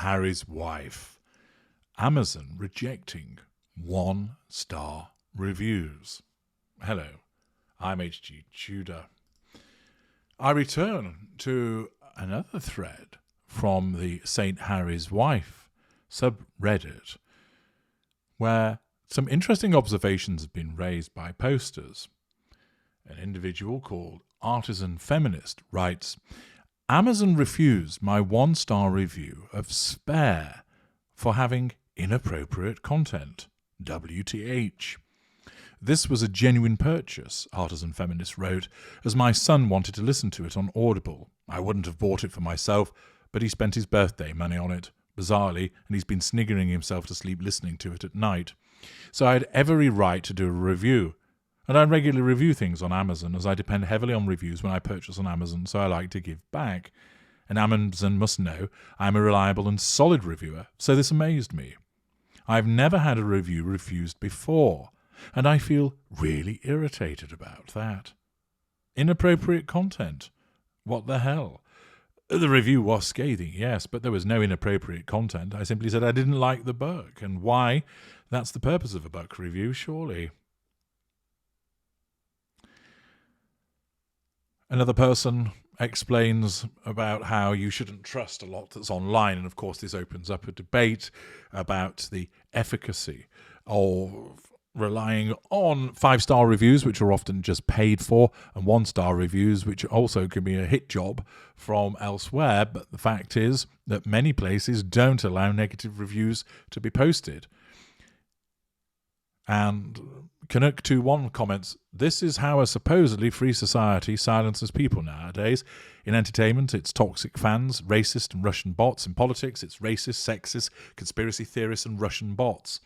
Harry's wife. Amazon rejecting 1-star reviews. Hello, I'm H.G. Tudor. I return to another thread from the St. Harry's Wife subreddit, where some interesting observations have been raised by posters. An individual called Artisan Feminist writes, Amazon refused my 1-star review of Spare for having inappropriate content. WTH. This was a genuine purchase, Artisan Feminist wrote, as my son wanted to listen to it on Audible. I wouldn't have bought it for myself, but he spent his birthday money on it, bizarrely, and he's been sniggering himself to sleep listening to it at night. So I had every right to do a review. And I regularly review things on Amazon, as I depend heavily on reviews when I purchase on Amazon, so I like to give back. And Amazon must know I am a reliable and solid reviewer, so this amazed me. I've never had a review refused before, and I feel really irritated about that. Inappropriate content. What the hell? The review was scathing, yes, but there was no inappropriate content. I simply said I didn't like the book, and why? That's the purpose of a book review, surely. Another person explains about how you shouldn't trust a lot that's online, and of course this opens up a debate about the efficacy of relying on 5-star reviews, which are often just paid for, and 1-star reviews, which also can be a hit job from elsewhere. But the fact is that many places don't allow negative reviews to be posted. And Canuck21 comments, this is how a supposedly free society silences people nowadays. In entertainment, it's toxic fans, racist and Russian bots. In politics, it's racist, sexist, conspiracy theorists and Russian bots.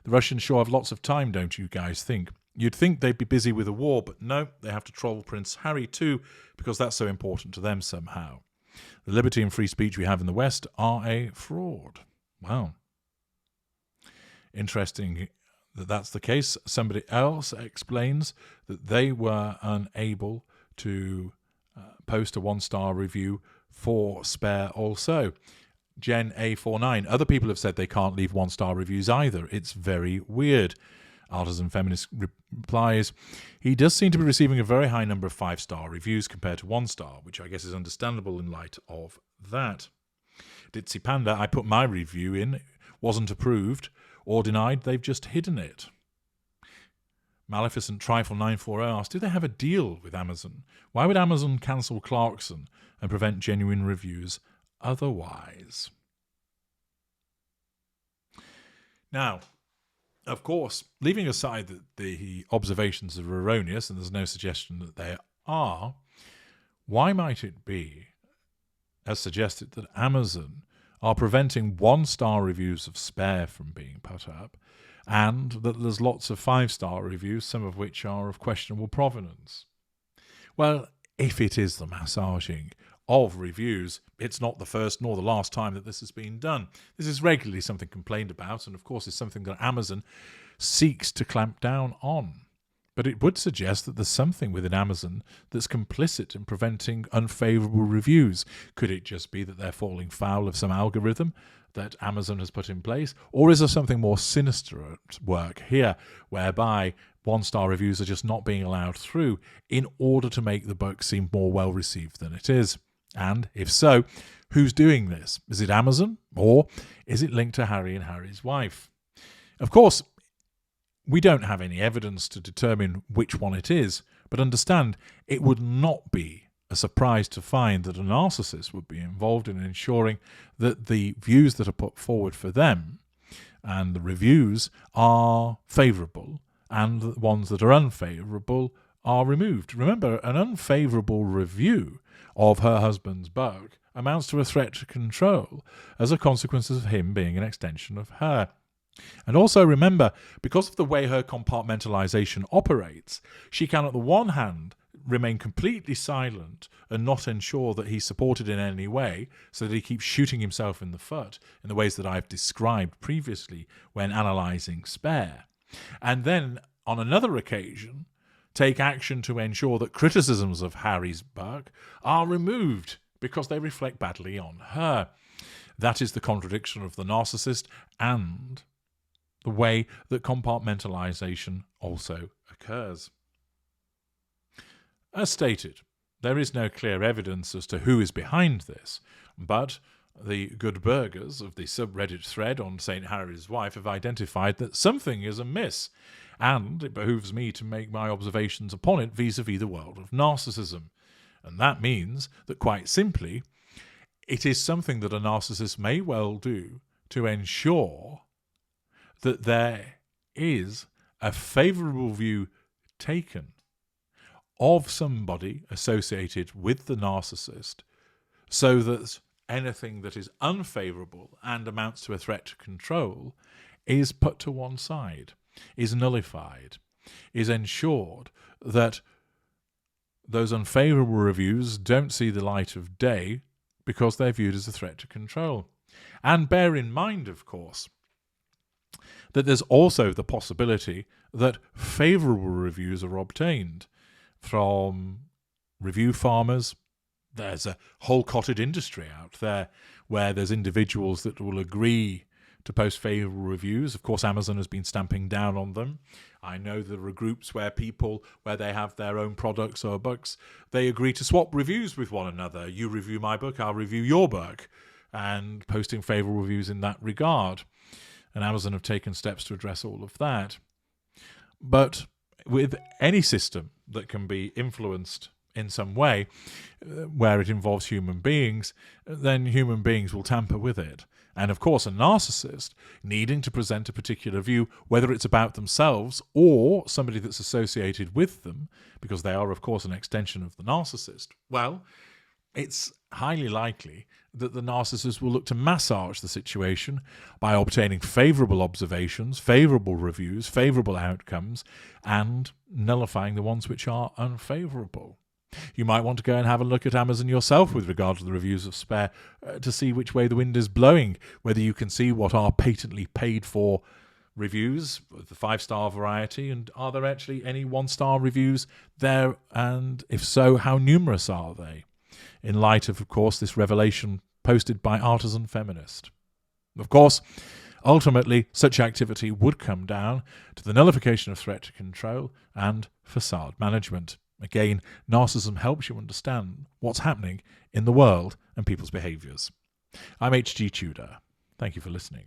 The Russians sure have lots of time, don't you guys think? You'd think they'd be busy with a war, but no, they have to troll Prince Harry too, because that's so important to them somehow. The liberty and free speech we have in the West are a fraud. Wow. Interesting that that's the case. Somebody else explains that they were unable to post a 1-star review for Spare also. Jen A49. Other people have said they can't leave 1-star reviews either. It's very weird. Artisan Feminist replies, he does seem to be receiving a very high number of 5-star reviews compared to 1-star, which I guess is understandable in light of that. Ditzy Panda, I put my review in, wasn't approved or denied, they've just hidden it. Maleficent Trifle 940 asks, do they have a deal with Amazon? Why would Amazon cancel Clarkson and prevent genuine reviews otherwise? Now, of course, leaving aside that the observations are erroneous, and there's no suggestion that they are, why might it be, as suggested, that Amazon are preventing 1-star reviews of Spare from being put up, and that there's lots of 5-star reviews, some of which are of questionable provenance? Well, if it is the massaging of reviews, it's not the first nor the last time that this has been done. This is regularly something complained about, and of course is something that Amazon seeks to clamp down on. But it would suggest that there's something within Amazon that's complicit in preventing unfavourable reviews. Could it just be that they're falling foul of some algorithm that Amazon has put in place? Or is there something more sinister at work here, whereby 1-star reviews are just not being allowed through in order to make the book seem more well-received than it is? And if so, who's doing this? Is it Amazon, or is it linked to Harry and Harry's wife? Of course, we don't have any evidence to determine which one it is, but understand it would not be a surprise to find that a narcissist would be involved in ensuring that the views that are put forward for them and the reviews are favourable, and the ones that are unfavourable are removed. Remember, an unfavourable review of her husband's book amounts to a threat to control as a consequence of him being an extension of her. And also remember, because of the way her compartmentalization operates, she can, on the one hand, remain completely silent and not ensure that he's supported in any way, so that he keeps shooting himself in the foot in the ways that I've described previously when analysing Spare. And then, on another occasion, take action to ensure that criticisms of Harry's book are removed because they reflect badly on her. That is the contradiction of the narcissist and the way that compartmentalization also occurs. As stated, there is no clear evidence as to who is behind this, but the good burgers of the subreddit thread on St. Harry's wife have identified that something is amiss, and it behooves me to make my observations upon it vis-a-vis the world of narcissism. And that means that, quite simply, it is something that a narcissist may well do to ensure that there is a favourable view taken of somebody associated with the narcissist, so that anything that is unfavourable and amounts to a threat to control is put to one side, is nullified, is ensured that those unfavourable reviews don't see the light of day because they're viewed as a threat to control. And bear in mind, of course, that there's also the possibility that favourable reviews are obtained from review farmers. There's a whole cottage industry out there where there's individuals that will agree to post favourable reviews. Of course, Amazon has been stamping down on them. I know there are groups where people, where they have their own products or books, they agree to swap reviews with one another. You review my book, I'll review your book, and posting favourable reviews in that regard. And Amazon have taken steps to address all of that. But with any system that can be influenced in some way, where it involves human beings, then human beings will tamper with it. And of course, a narcissist needing to present a particular view, whether it's about themselves or somebody that's associated with them, because they are, of course, an extension of the narcissist, well, it's highly likely that the narcissist will look to massage the situation by obtaining favourable observations, favourable reviews, favourable outcomes, and nullifying the ones which are unfavourable. You might want to go and have a look at Amazon yourself with regard to the reviews of Spare to see which way the wind is blowing, whether you can see what are patently paid for reviews, the 5-star variety, and are there actually any 1-star reviews there, and if so, how numerous are they? In light of course, this revelation posted by Artisan Feminist. Of course, ultimately, such activity would come down to the nullification of threat to control and facade management. Again, narcissism helps you understand what's happening in the world and people's behaviours. I'm H.G. Tudor. Thank you for listening.